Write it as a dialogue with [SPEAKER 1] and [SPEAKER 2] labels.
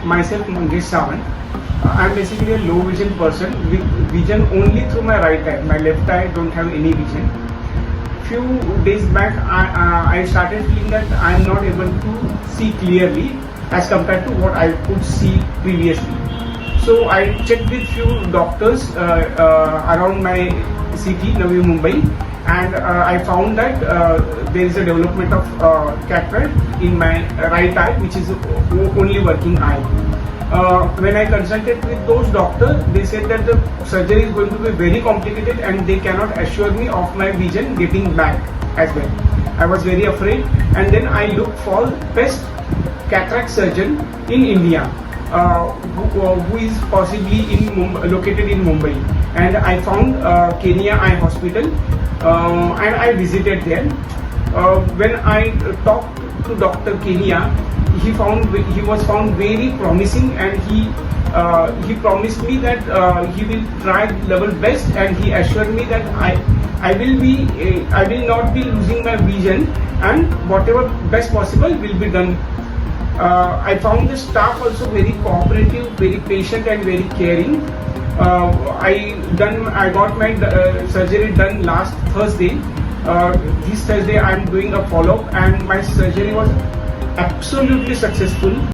[SPEAKER 1] myself Mangesh Sawant. I'm basically a low vision person with vision only through my right eye. My left eye don't have any vision. Few days back, I started feeling that I'm not able to see clearly as compared to what I could see previously. So I checked with few doctors around my city, Navi Mumbai, and I found that there is a development of cataract in my right eye, which is only working eye. When I consulted with those doctors, they said that the surgery is going to be very complicated and they cannot assure me of my vision getting back as well. I was very afraid, and then I looked for best cataract surgeon in India, who is possibly located in Mumbai, and I found Kenia Eye Hospital, and I visited there. When I talked to Dr. Kenia, he was found very promising, and he promised me that he will try level best, and he assured me that I will not be losing my vision, and whatever best possible will be done. I found the staff also very cooperative, very patient, and very caring. I got my surgery done last Thursday. This Thursday I am doing a follow-up, and my surgery was absolutely successful.